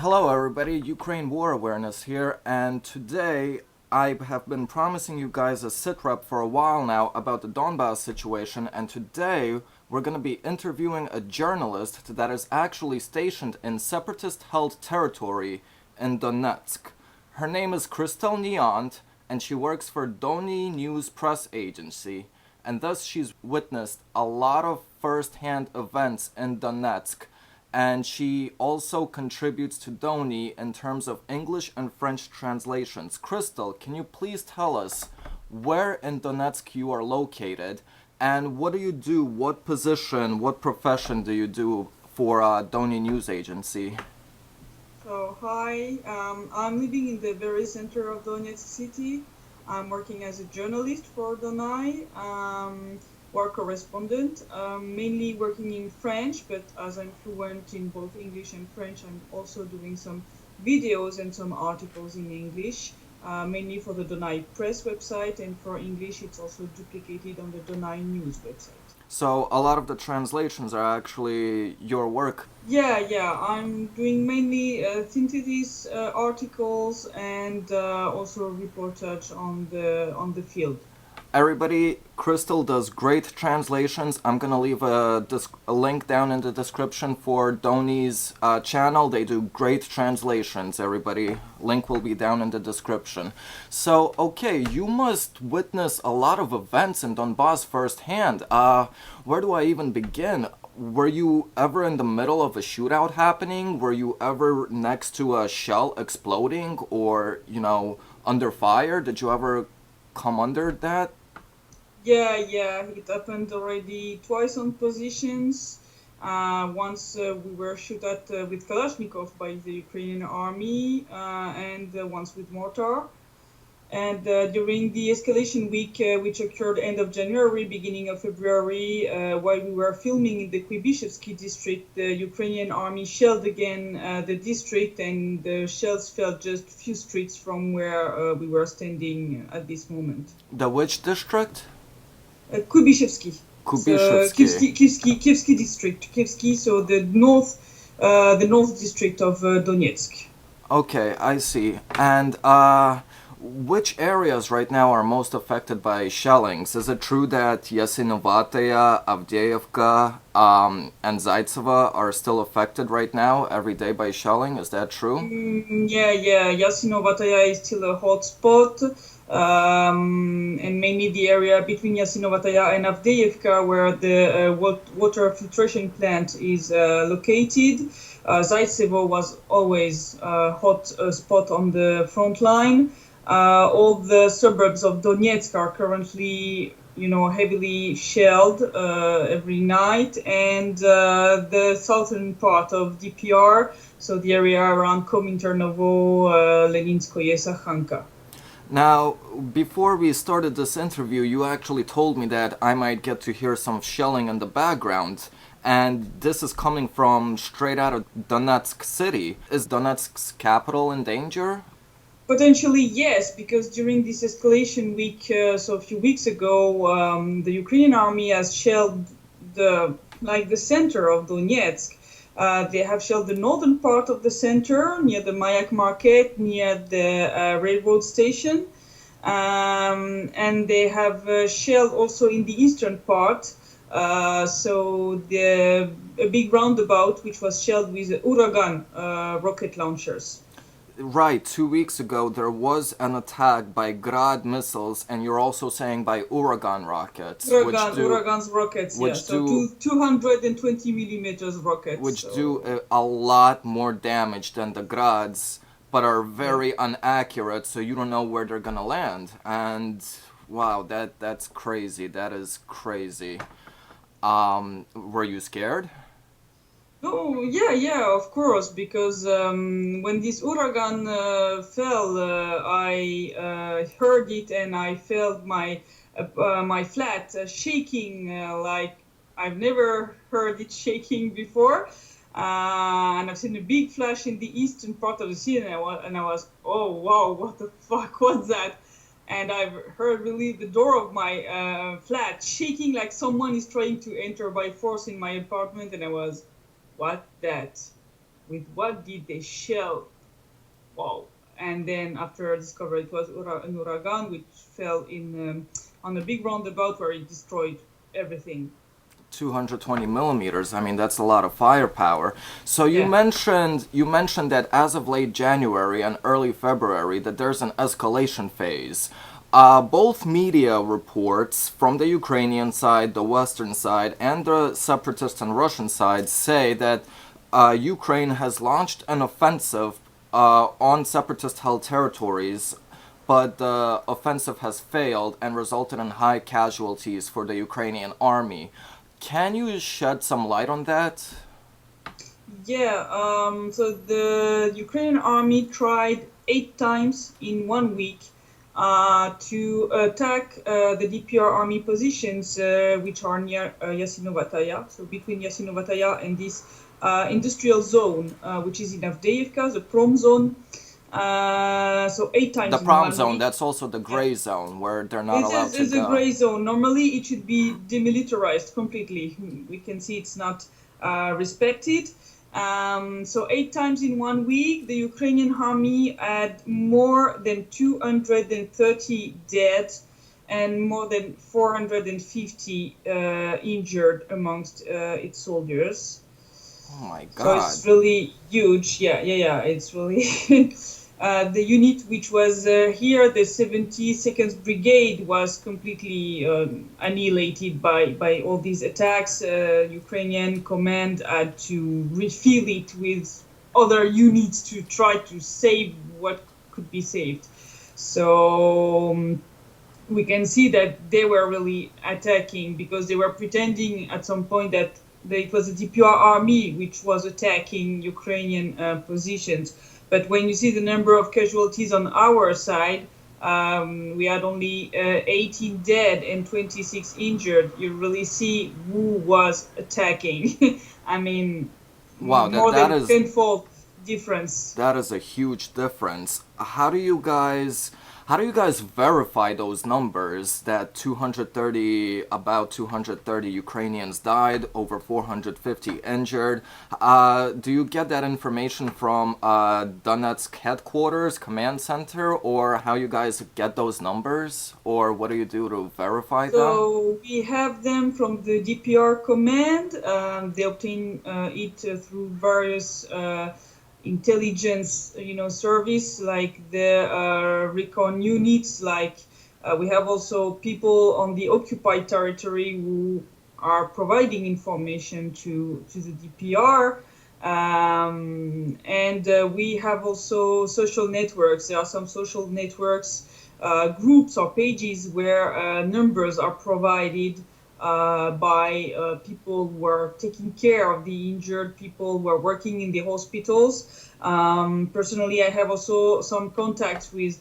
Hello everybody, Ukraine War Awareness here, and today I have been promising you guys a Sitrep for a while now about the Donbass situation, and today we're going to be interviewing a journalist that is actually stationed in separatist-held territory in Donetsk. Her name is Christelle Néant, and she works for DONi news press agency, and thus she's witnessed a lot of first-hand events in Donetsk. And she also contributes to DONi in terms of English and French translations. Christelle, can you please tell us where in Donetsk you are located, and what do you do, what position, what profession do you do for DONi News Agency? So, hi, I'm living in the very center of Donetsk city. I'm working as a journalist for DONi, or correspondent, mainly working in French, but as I'm fluent in both English and French, I'm also doing some videos and some articles in English, mainly for the DONi press website, and for English it's also duplicated on the DONi news website. So a lot of the translations are actually your work. Yeah, I'm doing mainly synthesis articles and also reportage on the field. Everybody, Christelle does great translations. I'm gonna leave a link down in the description for DONi's channel. They do great translations, everybody. Link will be down in the description. So, okay, you must witness a lot of events in Donbass firsthand. Where do I even begin? Were you ever in the middle of a shootout happening? Were you ever next to a shell exploding or, under fire? Did you ever come under that? Yeah, it happened already twice on positions. Once we were shot at with Kalashnikov by the Ukrainian army, and once with mortar. And during the escalation week, which occurred end of January, beginning of February, while we were filming in the Kuibishevsky district, the Ukrainian army shelled again the district, and the shells fell just a few streets from where we were standing at this moment. The which district? Kuibishevsky. Kuibishevsky. Kievsky district. Kievsky, so the north district of Donetsk. Okay, I see. And which areas right now are most affected by shellings? Is it true that Yasinovataya, Avdiivka, and Zaitseva are still affected right now every day by shelling? Is that true? Yeah. Yasinovataya is still a hot spot. And mainly the area between Yasinovataya and Avdiivka, where the water filtration plant is located. Zaitsevo was always a hot spot on the front line. All the suburbs of Donetsk are currently, heavily shelled every night, and the southern part of DPR, so the area around Kominternovo, Leninskoye, Sakhanka. Now, before we started this interview, you actually told me that I might get to hear some shelling in the background, and this is coming from straight out of Donetsk city. Is Donetsk's capital in danger? Potentially, yes, because during this escalation week, so a few weeks ago, the Ukrainian army has shelled the center of Donetsk. They have shelled the northern part of the center, near the Mayak market, near the railroad station. And they have shelled also in the eastern part. So a big roundabout, which was shelled with Uragan rocket launchers. Right, 2 weeks ago there was an attack by Grad missiles, and you're also saying by Uragan rockets. Uragan's rockets, which yeah. So 220 millimeters rockets. Which do a lot more damage than the Grads, but are very inaccurate, so you don't know where they're gonna land. And wow, that's crazy. That is crazy. Were you scared? Oh, yeah, of course, because when this Uragan fell, I heard it, and I felt my flat shaking like I've never heard it shaking before. And I've seen a big flash in the eastern part of the city, and I was, oh wow, what the fuck was that? And I've heard really the door of my flat shaking like someone is trying to enter by force in my apartment, and I was, what that? with what did they shell? Wow. And then after discovery, it was an uragan which fell in on a big roundabout where it destroyed everything. 220 millimeters. I mean, that's a lot of firepower. So Yeah. you mentioned that as of late January and early February that there's an escalation phase. Both media reports from the Ukrainian side, the Western side, and the separatist and Russian side say that Ukraine has launched an offensive on separatist-held territories, but the offensive has failed and resulted in high casualties for the Ukrainian army. Can you shed some light on that? Yeah, so the Ukrainian army tried 8 times in 1 week to attack the DPR army positions, which are near Yasinovataya, so between Yasinovataya and this industrial zone, which is in Avdiivka, the prom zone. So 8 times The in prom 1 zone, week. that's also the gray zone where they're not allowed to It's a go. gray zone. Normally, it should be demilitarized completely. We can see it's not respected. So 8 times in 1 week, the Ukrainian army had more than 230 dead and more than 450 injured amongst its soldiers. Oh my So god. it's really huge. Yeah. It's really the unit which was here, the 72nd Brigade, was completely annihilated by all these attacks. Ukrainian command had to refill it with other units to try to save what could be saved. So we can see that they were really attacking because they were pretending at some point that it was a DPR army which was attacking Ukrainian positions. But when you see the number of casualties on our side, we had only 18 dead and 26 injured. You really see who was attacking. I mean, Wow, more that than is tenfold difference. that is a huge difference. How do you guys verify those numbers that about 230 Ukrainians died, over 450 injured? Do you get that information from Donetsk headquarters, command center, or how you guys get those numbers? Or what do you do to verify them? So we have them from the DPR command. They obtain it through various intelligence, service like the recon units. Like we have also people on the occupied territory who are providing information to the DPR. And we have also social networks. There are some social networks, groups or pages where numbers are provided by people who are taking care of the injured, people who are working in the hospitals. Personally, I have also some contacts with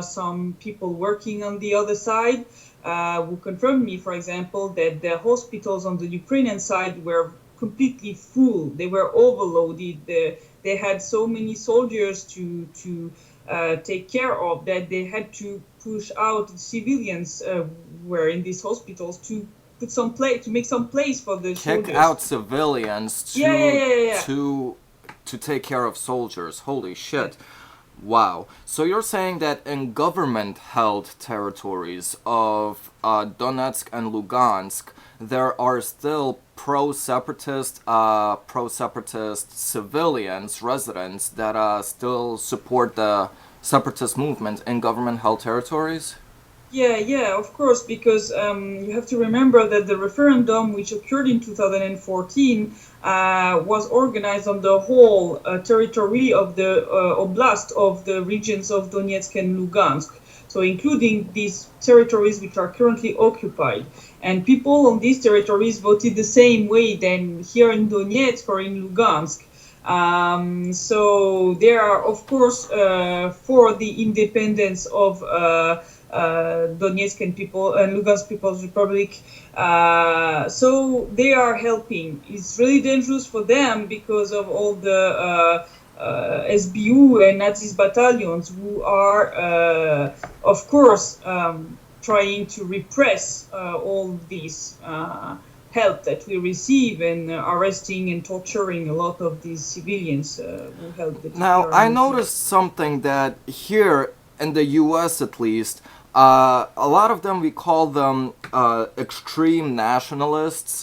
some people working on the other side who confirmed me, for example, that the hospitals on the Ukrainian side were completely full. They were overloaded. They had so many soldiers to take care of that they had to push out civilians who were in these hospitals to put some place, to make some place for the soldiers. Kick out civilians to take care of soldiers. Holy shit. Wow. So you're saying that in government-held territories of Donetsk and Lugansk, there are still pro-separatist civilians, residents that still support the separatist movement in government-held territories? Yeah, of course, because you have to remember that the referendum, which occurred in 2014, was organized on the whole territory of the oblast of the regions of Donetsk and Lugansk, so including these territories which are currently occupied. And people on these territories voted the same way than here in Donetsk or in Lugansk. So they are, of course, for the independence of Donetsk and Lugansk People's Republic. So they are helping. It's really dangerous for them because of all the SBU and Nazi battalions who are, of course, trying to repress all this help that we receive in arresting and torturing a lot of these civilians who help the Now, TPR I movement. noticed something that here in the US at least, a lot of them, we call them extreme nationalists,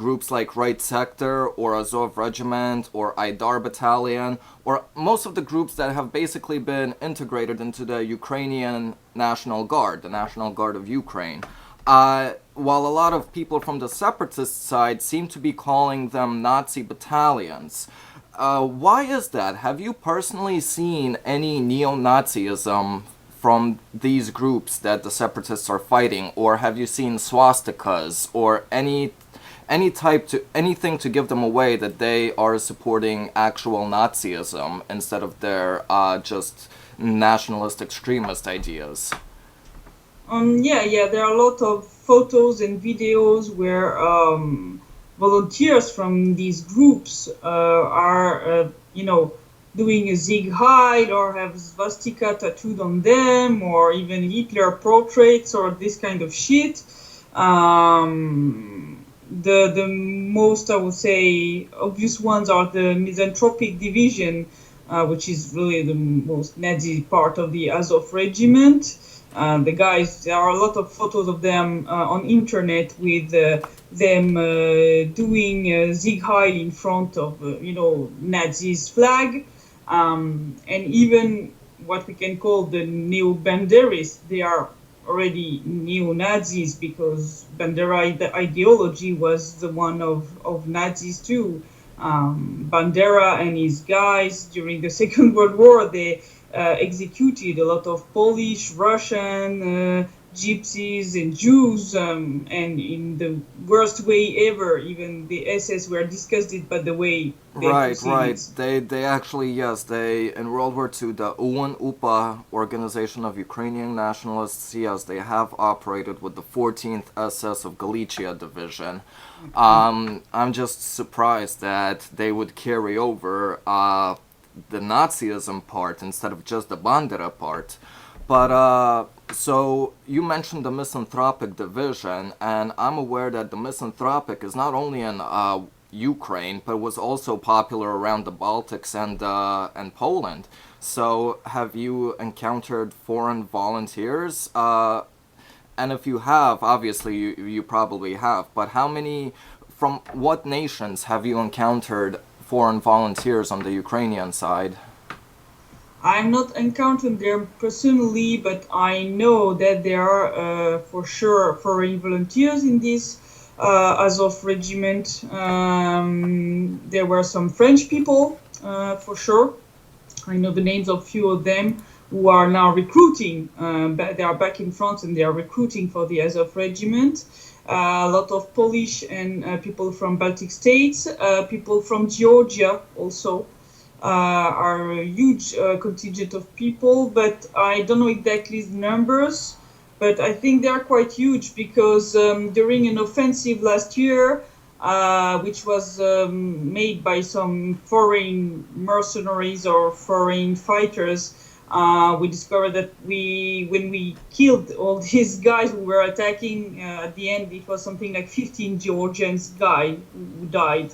groups like Right Sector or Azov Regiment or Aidar Battalion, or most of the groups that have basically been integrated into the Ukrainian National Guard, the National Guard of Ukraine. While a lot of people from the separatist side seem to be calling them Nazi battalions. Why is that? Have you personally seen any neo-Nazism from these groups that the separatists are fighting, or have you seen swastikas or anything to give them away that they are supporting actual Nazism instead of their just nationalist extremist ideas? Yeah, there are a lot of photos and videos where volunteers from these groups are, doing a Sieg Heil or have swastika tattooed on them, or even Hitler portraits or this kind of shit. The most, I would say, obvious ones are the misanthropic division, which is really the most Nazi part of the Azov regiment. The guys, there are a lot of photos of them on internet with them doing Sieg Heil in front of, Nazis flag. And even what we can call the neo-Banderis, they are already neo-Nazis because Bandera ideology was the one of Nazis too. Bandera and his guys during the Second World War, they executed a lot of Polish, Russian, gypsies and Jews, and in the worst way ever. Even the SS were disgusted by the way they Right, proceeded. right. They actually, yes, they in World War II, the UN-UPA Organization of Ukrainian Nationalists, yes, they have operated with the 14th SS of Galicia Division. I'm just surprised that they would carry over the Nazism part instead of just the Bandera part. But so you mentioned the misanthropic division, and I'm aware that the misanthropic is not only in Ukraine, but was also popular around the Baltics and Poland. So have you encountered foreign volunteers? And if you have, obviously you probably have. But how many, from what nations have you encountered foreign volunteers on the Ukrainian side? I'm not encountering them personally, but I know that there are for sure foreign volunteers in this Azov regiment. There were some French people for sure. I know the names of few of them who are now recruiting. They are back in France and they are recruiting for the Azov regiment. A lot of Polish and people from Baltic states, people from Georgia also. Are a huge contingent of people, but I don't know exactly the numbers. But I think they are quite huge because during an offensive last year, which was made by some foreign mercenaries or foreign fighters, we discovered that when we killed all these guys who were attacking, at the end it was something like 15 Georgians guys who died,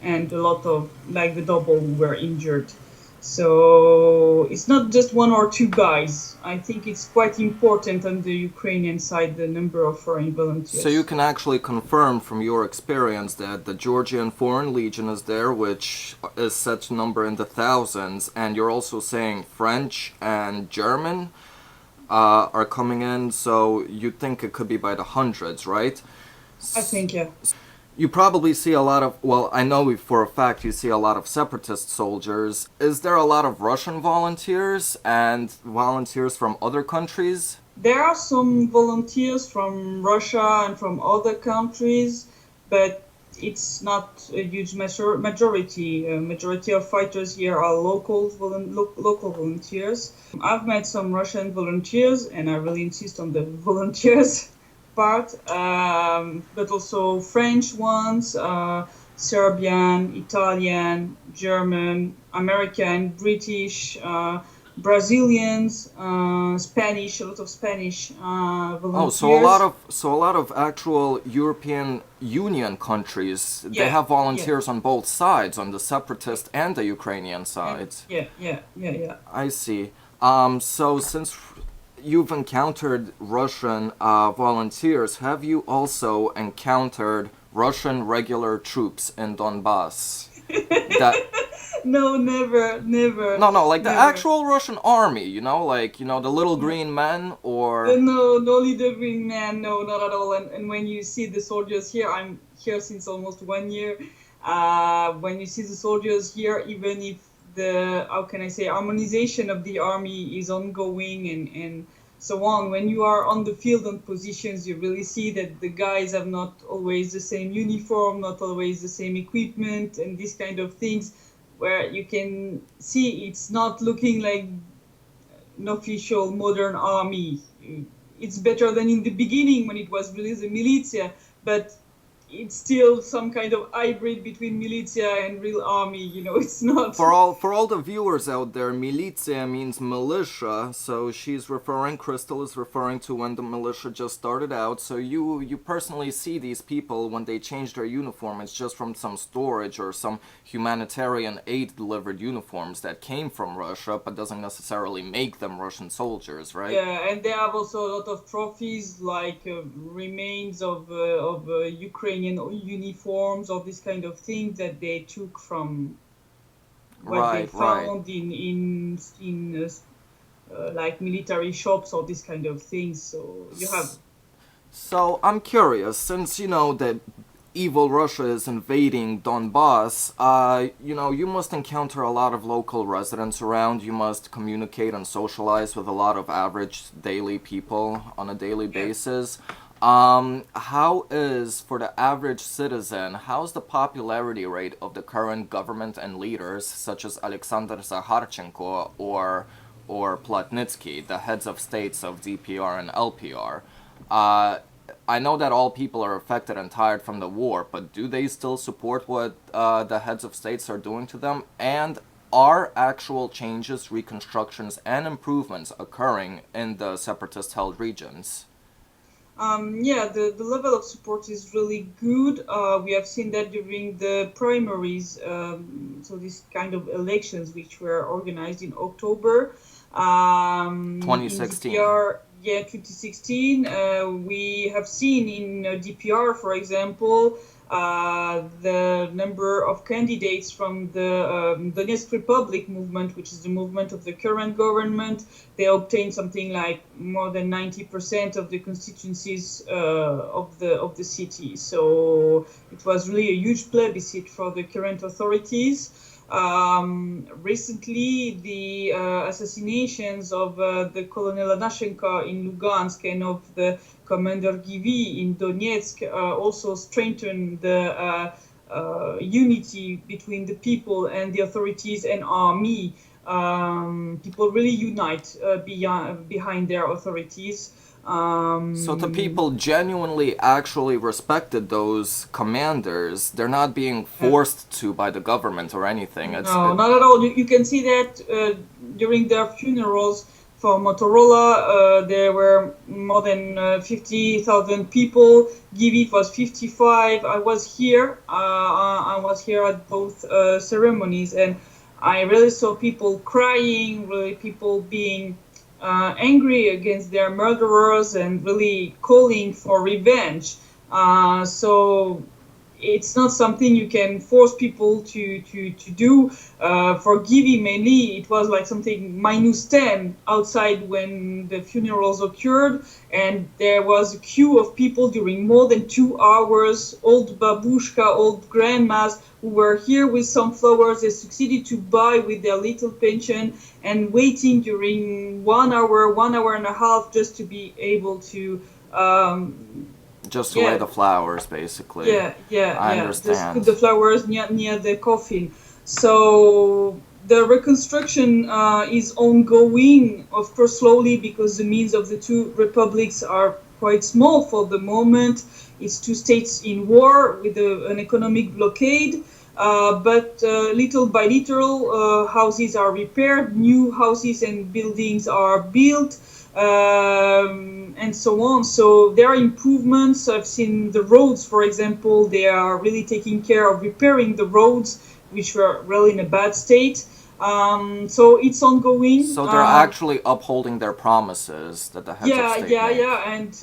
and a lot of, like the double, were injured. So it's not just one or two guys. I think it's quite important on the Ukrainian side, the number of foreign volunteers. So you can actually confirm from your experience that the Georgian Foreign Legion is there, which is such a number in the thousands, and you're also saying French and German are coming in, so you think it could be by the hundreds, right? I think, yeah. You probably see a lot of, well, I know for a fact you see a lot of separatist soldiers. Is there a lot of Russian volunteers and volunteers from other countries? There are some volunteers from Russia and from other countries, but it's not a huge majority. Majority of fighters here are local volunteers. I've met some Russian volunteers, and I really insist on the volunteers part, but also French ones, Serbian, Italian, German, American, British, Brazilians, Spanish, a lot of Spanish Oh, volunteers. so a lot of actual European Union countries, they Yeah, have yeah, volunteers on both sides, on the yeah, separatist and the Ukrainian and sides. yeah. I see. So since you've encountered Russian volunteers, have you also encountered Russian regular troops in Donbass? That No, never, never, no, like the never. actual Russian army, like the little No, green men, or no, only green man. No, not at all. And when you see the soldiers here, I'm here since almost 1 year. When you see the soldiers here, even if the, how can I say, harmonization of the army is ongoing and so on, when you are on the field on positions, you really see that the guys have not always the same uniform, not always the same equipment, and these kind of things, where you can see it's not looking like an official modern army. It's better than in the beginning when it was really the militia, but it's still some kind of hybrid between militia and real army. It's not. for all the viewers out there, militia means militia. So Christelle is referring to when the militia just started out. So you personally see these people when they change their uniform. It's just from some storage or some humanitarian aid delivered uniforms that came from Russia, but doesn't necessarily make them Russian soldiers, right? Yeah, and they have also a lot of trophies like remains of Ukrainian uniforms or this kind of things that they took from what they Right. found in like military shops or this kind of things. So you have. So I'm curious, since you know that evil Russia is invading Donbass, you must encounter a lot of local residents around. You must communicate and socialize with a lot of average daily people on a daily Yeah. basis. How is, for the average citizen, how's the popularity rate of the current government and leaders, such as Alexander Zakharchenko or Plotnitsky, the heads of states of DPR and LPR? Uh, I know that all people are affected and tired from the war, but do they still support what the heads of states are doing to them? And are actual changes, reconstructions, and improvements occurring in the separatist held regions? Yeah, the level of support is really good. We have seen that during the primaries, so these kind of elections which were organized in October. In 2016. DPR, yeah, 2016, we have seen in DPR, for example, the number of candidates from the Donetsk Republic movement, which is the movement of the current government. They obtained something like more than 90% of the constituencies of the city. So it was really a huge plebiscite for the current authorities. Recently, the assassinations of the Colonel Anashenko in Lugansk and of the Commander Givy in Donetsk also strengthened the unity between the people and the authorities and army. People really unite behind their authorities. So the people genuinely actually respected those commanders. They're not being forced to by the government or anything. No, not at all. You can see that during their funerals for Motorola, there were more than 50,000 people. Givi was 55. I was here. I was here at both ceremonies, and I really saw people crying, really people being angry against their murderers and really calling for revenge. So it's not something you can force people to do. For Givi mainly, it was like something -10 outside when the funerals occurred, and there was a queue of people during more than 2 hours, old babushka, old grandmas, who were here with some flowers they succeeded to buy with their little pension, and waiting during 1 hour and a half just to be able to just to lay yeah, the flowers, basically. I yeah. Just put understand. the flowers near the coffin. So the reconstruction is ongoing, of course, slowly, because the means of the two republics are quite small for the moment. It's two states in war with an economic blockade. but little by little, houses are repaired, new houses and buildings are built, and so on. So there are improvements. I've seen the roads, for example, they are really taking care of repairing the roads, which were really in a bad state. So it's ongoing. So they're actually upholding their promises that the heads of state make. Yeah. And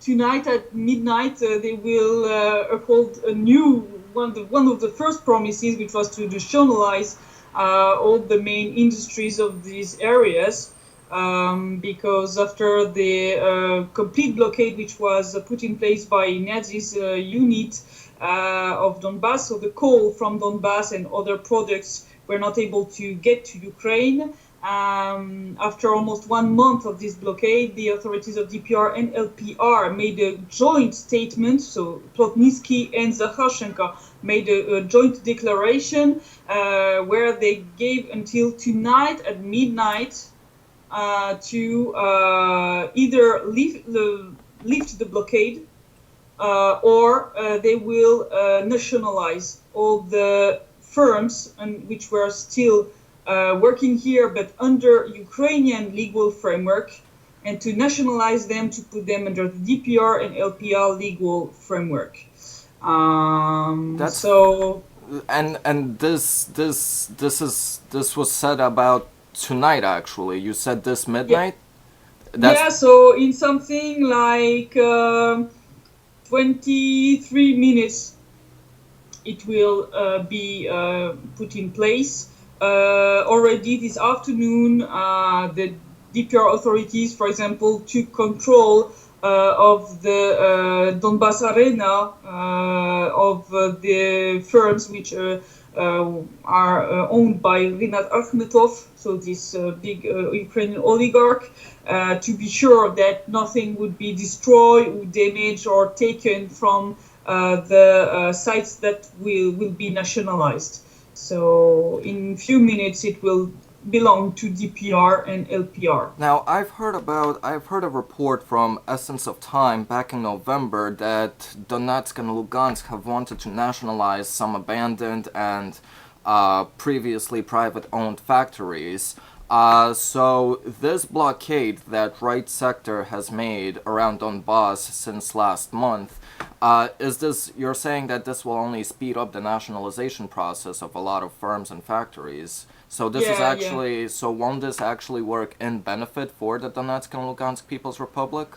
tonight at midnight, they will uphold a new one of the first promises, which was to nationalize all the main industries of these areas. Because after the complete blockade, which was put in place by Nazis unit of Donbass, so the coal from Donbass and other products were not able to get to Ukraine. After almost 1 month of this blockade, the authorities of DPR and LPR made a joint statement. So Plotnitsky and Zakharchenko made a joint declaration where they gave until tonight at midnight to either lift the blockade or they will nationalize all the firms which were still working here but under Ukrainian legal framework, and to nationalize them, to put them under the DPR and LPR legal framework. And this was said about tonight, actually. You said this midnight? Yeah, so in something like 23 minutes it will be put in place. Already this afternoon, the DPR authorities, for example, took control of the Donbass arena of the firms which are owned by Rinat Akhmetov, so this big Ukrainian oligarch, to be sure that nothing would be destroyed or damaged or taken from the sites that will be nationalized. So in few minutes it will belong to DPR and LPR. Now I've heard a report from Essence of Time back in November that Donetsk and Lugansk have wanted to nationalize some abandoned and previously private-owned factories. So this blockade that right sector has made around Donbass since last month, you're saying that this will only speed up the nationalization process of a lot of firms and factories? So this is actually, so won't this actually work in benefit for the Donetsk and Lugansk People's Republic?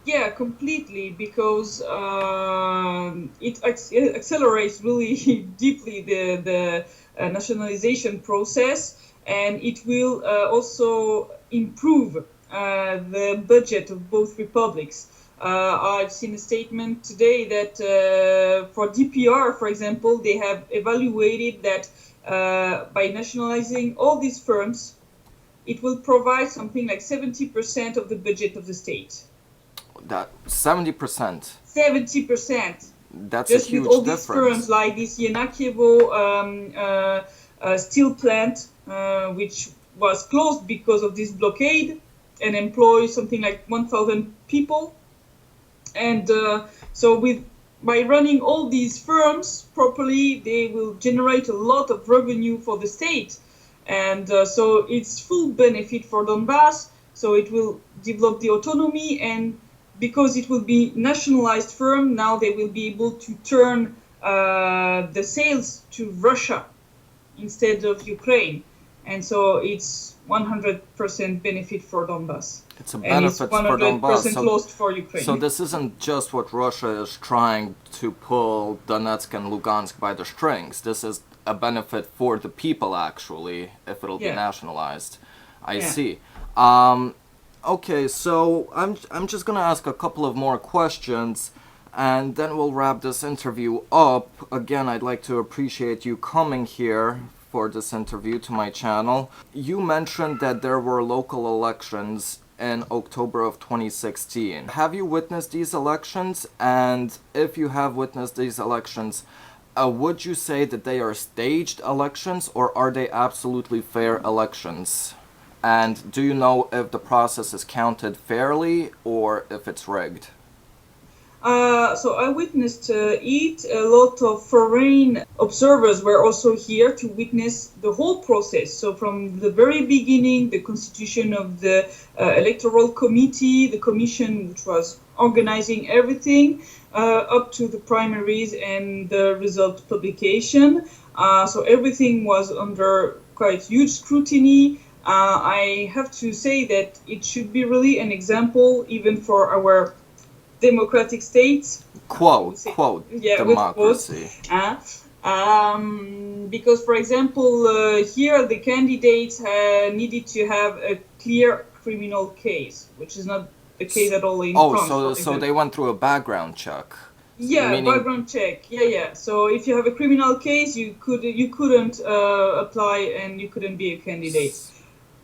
Yeah, completely, because it accelerates really deeply the nationalization process, and it will also improve the budget of both republics. I've seen a statement today that for DPR, for example, they have evaluated that by nationalizing all these firms, it will provide something like 70% of the budget of the state. That 70%. 70%. That's just a huge with all difference. These firms like this Yenakievo steel plant, which was closed because of this blockade and employs something like 1,000 people. And so by running all these firms properly, they will generate a lot of revenue for the state. And so it's full benefit for Donbass. So it will develop the autonomy, and because it will be nationalized firm, now they will be able to turn the sales to Russia instead of Ukraine. And so it's 100% benefit for Donbass. It's a benefit for Donbass. And it's 100% lost for Ukraine. So this isn't just what Russia is trying to pull Donetsk and Lugansk by the strings. This is a benefit for the people, actually, if it'll be nationalized. I see. Okay, so I'm just gonna ask a couple of more questions, and then we'll wrap this interview up. Again, I'd like to appreciate you coming here for this interview to my channel. You mentioned that there were local elections in October of 2016. Have you witnessed these elections? And if you have witnessed these elections, would you say that they are staged elections, or are they absolutely fair elections? And do you know if the process is counted fairly or if it's rigged? So I witnessed it. A lot of foreign observers were also here to witness the whole process. So from the very beginning, the constitution of the electoral committee, the commission which was organizing everything, up to the primaries and the result publication. So everything was under quite huge scrutiny. I have to say that it should be really an example even for our democratic states. Quote, Yeah, with democracy. Because, for example, here the candidates needed to have a clear criminal case, which is not the case at all in France. So they went through a background check. Yeah, Meaning... background check. Yeah. So if you have a criminal case, you couldn't apply and you couldn't be a candidate.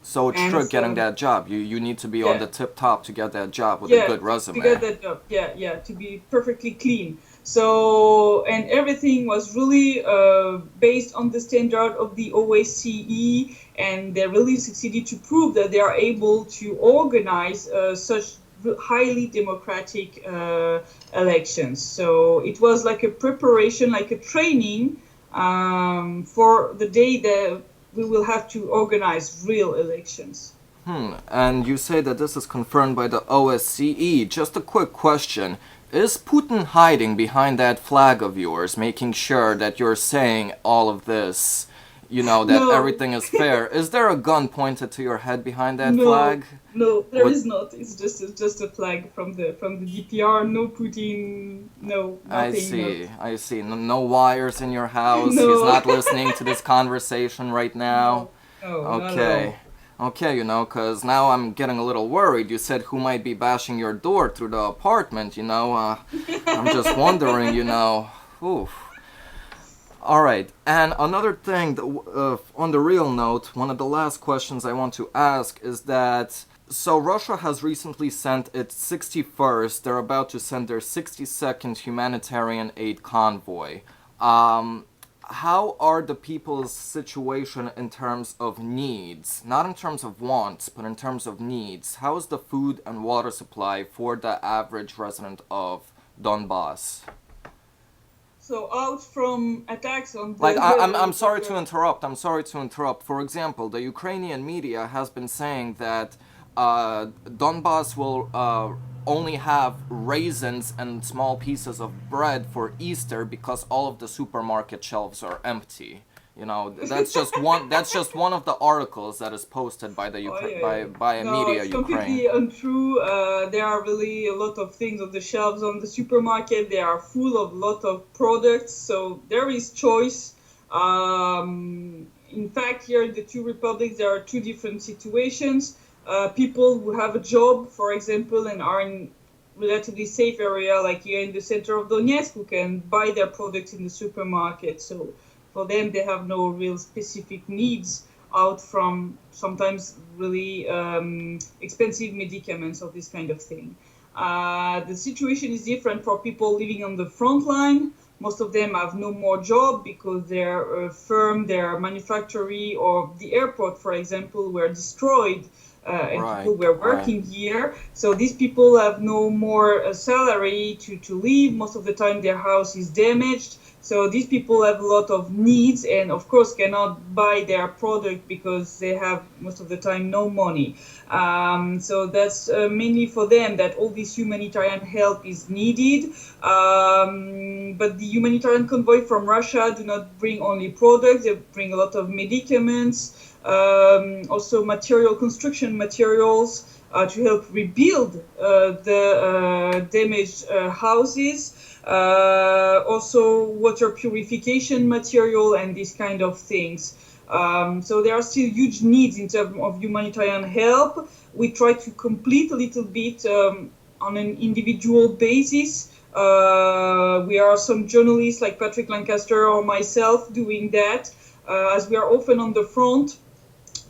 So it's trick getting that job. You need to be on the tip top to get that job with a good resume. To get that job. Yeah, to be perfectly clean. So, and everything was really based on the standard of the OSCE, and they really succeeded to prove that they are able to organize such highly democratic elections. So it was like a preparation, like a training for the day that we will have to organize real elections. And you say that this is confirmed by the OSCE. Just a quick question. Is Putin hiding behind that flag of yours, making sure that you're saying all of this, that everything is fair? Is there a gun pointed to your head behind that flag? No, there is not. It's just a flag from the DPR. No Putin. No. Nothing, I see. No wires in your house. No. He's not listening to this conversation right now. No. Okay. Okay, because now I'm getting a little worried. You said who might be bashing your door through the apartment, I'm just wondering, Oof. Alright, and another thing, on the real note, one of the last questions I want to ask is that, so Russia has recently sent its 61st, they're about to send their 62nd humanitarian aid convoy. How are the people's situation in terms of needs? Not in terms of wants, but in terms of needs. How is the food and water supply for the average resident of Donbass? So out from attacks on the... I'm sorry to interrupt. For example, the Ukrainian media has been saying that Donbass will only have raisins and small pieces of bread for Easter because all of the supermarket shelves are empty. That's just one. That's just one of the articles that is posted by the by a media Ukraine. It's completely untrue. There are really a lot of things on the shelves on the supermarket. They are full of a lot of products, so there is choice. In fact, here in the two republics, there are two different situations. People who have a job, for example, and are in relatively safe area, like here in the center of Donetsk, who can buy their products in the supermarket. So for them, they have no real specific needs out from sometimes really expensive medicaments or this kind of thing. The situation is different for people living on the front line. Most of them have no more job because their firm, their manufactory, or the airport, for example, were destroyed. And people were working here. So these people have no more salary to live. Most of the time their house is damaged. So these people have a lot of needs and of course cannot buy their product because they have most of the time no money. So that's mainly for them that all this humanitarian help is needed. But the humanitarian convoy from Russia do not bring only products, they bring a lot of medicaments, also construction materials to help rebuild the damaged houses. Also water purification material and these kind of things. So there are still huge needs in terms of humanitarian help. We try to complete a little bit on an individual basis. We are some journalists like Patrick Lancaster or myself doing that. As we are often on the front,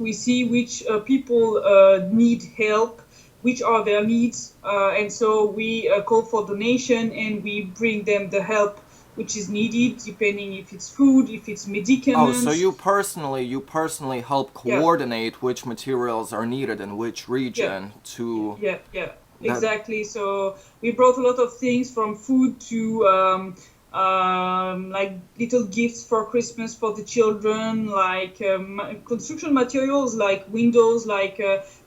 we see which people need help, which are their needs, and so we call for donation and we bring them the help which is needed, depending if it's food, if it's medicaments. Oh, so you personally help coordinate which materials are needed in which region to... Yeah. exactly. So we brought a lot of things from food to like little gifts for Christmas for the children, like construction materials, like windows, like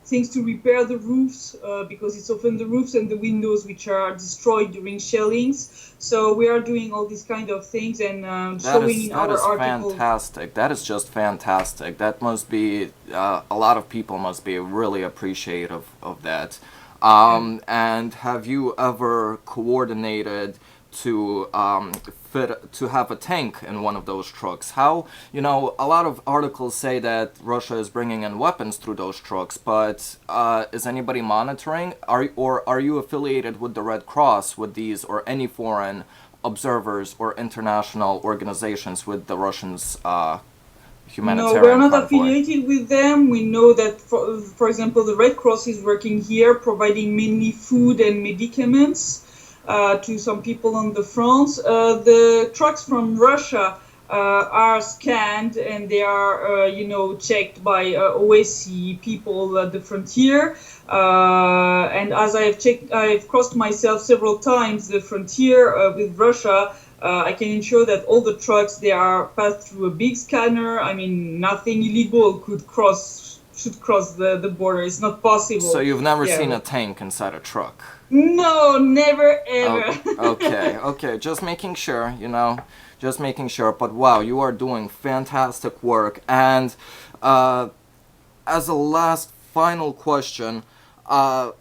things to repair the roofs, because it's often the roofs and the windows which are destroyed during shellings. So we are doing all these kind of things and showing in That our is articles. fantastic. That is just fantastic. That must be a lot of people must be really appreciative of that. Yeah. And have you ever coordinated to to have a tank in one of those trucks? How, a lot of articles say that Russia is bringing in weapons through those trucks, but is anybody monitoring? Are you affiliated with the Red Cross with these, or any foreign observers or international organizations with the Russians' No, we're humanitarian not convoy? affiliated with them. We know that, for example, the Red Cross is working here, providing mainly food and medicaments to some people on the front. The trucks from Russia are scanned and they are, checked by OSC people at the frontier. And as I've crossed myself several times the frontier with Russia. I can ensure that all the trucks, they are passed through a big scanner. I mean, nothing illegal should cross the border. It's not So possible. you've never seen Yeah. a tank inside a truck? No, never Oh, ever. okay. Just making sure, just making sure. But wow, you are doing fantastic work. And uh, as a last final question, uh,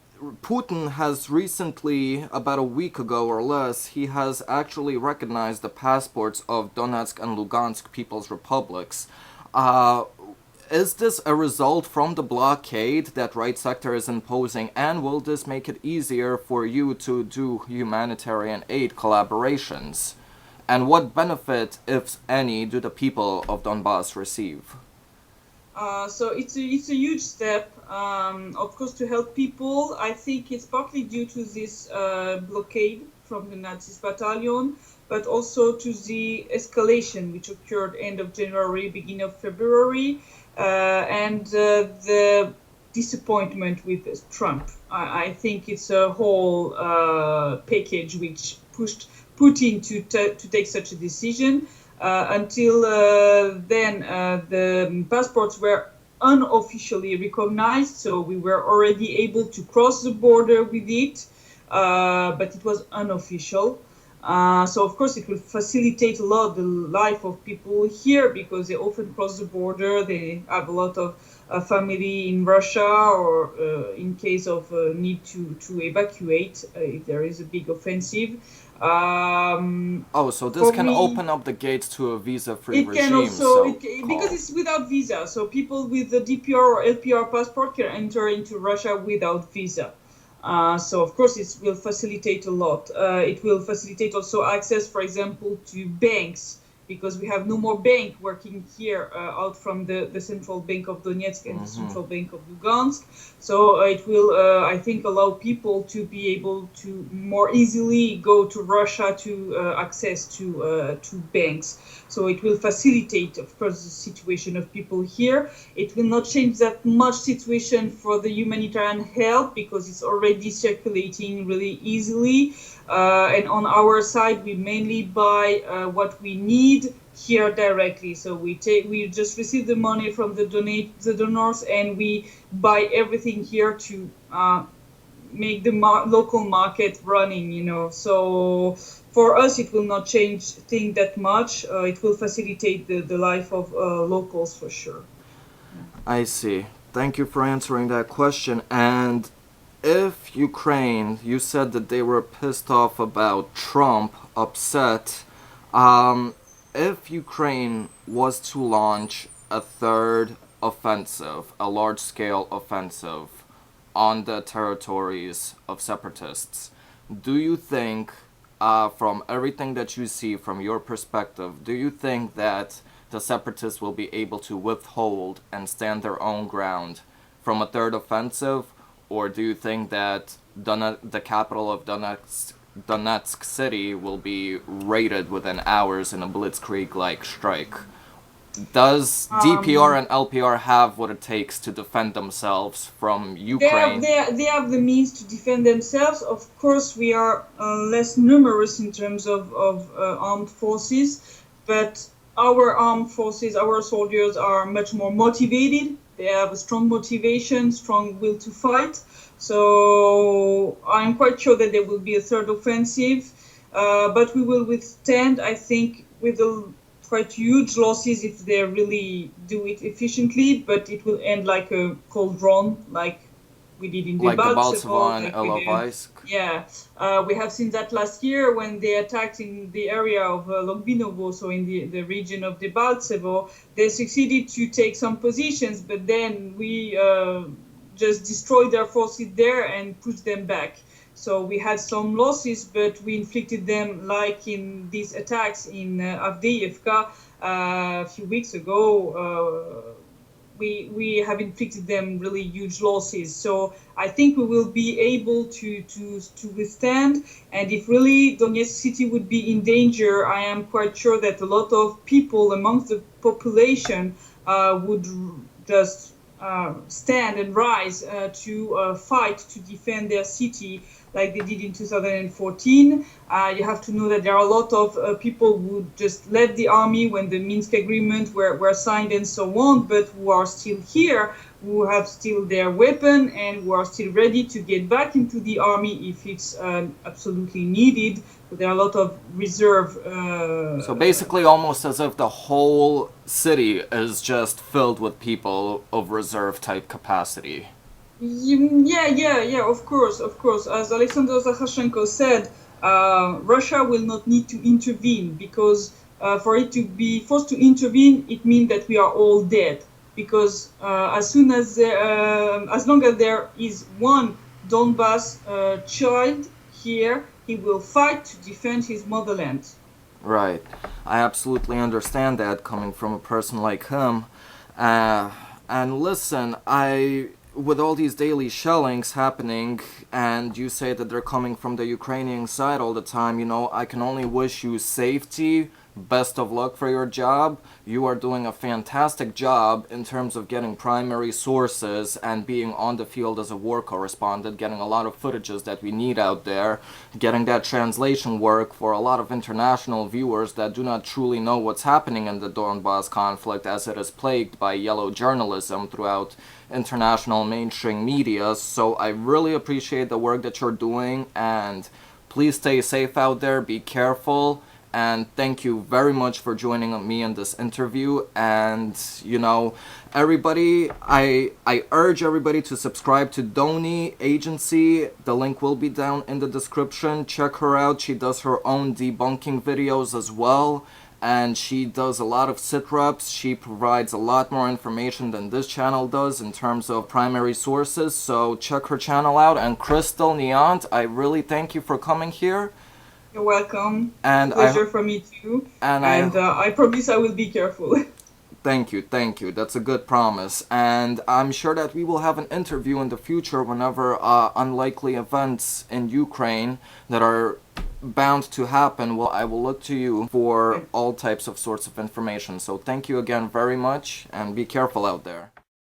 Putin has recently, about a week ago or less, he has actually recognized the passports of Donetsk and Lugansk People's Republics. Uh, is this a result from the blockade that right sector is imposing, and will this make it easier for you to do humanitarian aid collaborations? And what benefit, if any, do the people of Donbass receive? So it's a huge step, of course, to help people. I think it's partly due to this blockade from the Nazis battalion, but also to the escalation which occurred end of January, beginning of February, and the disappointment with Trump. I think it's a whole package which pushed Putin to take such a decision. Until then, the passports were unofficially recognized, so we were already able to cross the border with it, but it was unofficial. So of course it will facilitate a lot the life of people here because they often cross the border. They have a lot of family in Russia, or in case of need to evacuate if there is a big offensive. Oh, so this For can me, open up the gates to a visa-free it can regime, also so because called. it's without visa, so people with the DPR or LPR passport can enter into Russia without visa. So of course it will facilitate a lot. It will facilitate also access, for example, to banks, because we have no more bank working here out from the central bank of Donetsk and the central bank of Lugansk. So it will, I think, allow people to be able to more easily go to Russia to access to banks. So it will facilitate, of course, the situation of people here. It will not change that much situation for the humanitarian help because it's already circulating really easily. And on our side, we mainly buy what we need here directly. So we just receive the money from the donors, and we buy everything here to make the local market running. So for us, it will not change things that much. It will facilitate the life of locals for sure. I see. Thank you for answering that question. And if Ukraine, you said that they were pissed off about Trump, upset. Um, if Ukraine was to launch a third offensive, a large scale offensive on the territories of separatists, do you think, from everything that you see from your perspective, do you think that the separatists will be able to withhold and stand their own ground from a third offensive? Or do you think that the capital of Donetsk city will be raided within hours in a blitzkrieg-like strike? Does DPR and LPR have what it takes to defend themselves from Ukraine? They have the means to defend themselves. Of course, we are less numerous in terms of armed forces, but our armed forces, our soldiers are much more motivated. They have a strong motivation, strong will to fight. So I'm quite sure that there will be a third offensive, but we will withstand, I think, with a quite huge losses if they really do it efficiently, but it will end like a cold run, like we did in Debaltsevo and like Ilovaisk? Yeah, we have seen that last year when they attacked in the area of Logbinovo, so in the region of Debaltsevo. They succeeded to take some positions, but then we just destroyed their forces there and pushed them back. So we had some losses, but we inflicted them, like in these attacks in Avdiivka a few weeks ago. We have inflicted them really huge losses. So I think we will be able to withstand. And if really Donetsk city would be in danger, I am quite sure that a lot of people amongst the population would just stand and rise to fight to defend their city like they did in 2014. You have to know that there are a lot of people who just left the army when the Minsk agreement were signed and so on, but who are still here, who have still their weapon and who are still ready to get back into the army if it's absolutely needed. But there are a lot of reserve. So basically almost as if the whole city is just filled with people of reserve type capacity. Yeah, of course. As Alexander Zakharchenko said, Russia will not need to intervene because for it to be forced to intervene, it means that we are all dead. Because as long as there is one Donbass child here, he will fight to defend his motherland. Right. I absolutely understand that coming from a person like him. And listen, with all these daily shellings happening, and you say that they're coming from the Ukrainian side all the time, I can only wish you safety, best of luck for your job. You are doing a fantastic job in terms of getting primary sources and being on the field as a war correspondent, getting a lot of footages that we need out there, getting that translation work for a lot of international viewers that do not truly know what's happening in the Donbass conflict, as it is plagued by yellow journalism throughout international mainstream media. So I really appreciate the work that you're doing, and please stay safe out there, be careful, and thank you very much for joining me in this interview. And everybody, I urge everybody to subscribe to DONi agency. The link will be down in the description. Check her out. She does her own debunking videos as well, and she does a lot of sit-reps. She provides a lot more information than this channel does in terms of primary sources, so check her channel out. And Christelle, Néant, I really thank you for coming here. You're welcome. And pleasure for me too. And I promise I will be careful. Thank you. That's a good promise. And I'm sure that we will have an interview in the future whenever unlikely events in Ukraine that are bound to happen. Well, I will look to you for all types of sorts of information. So thank you again very much, and be careful out there.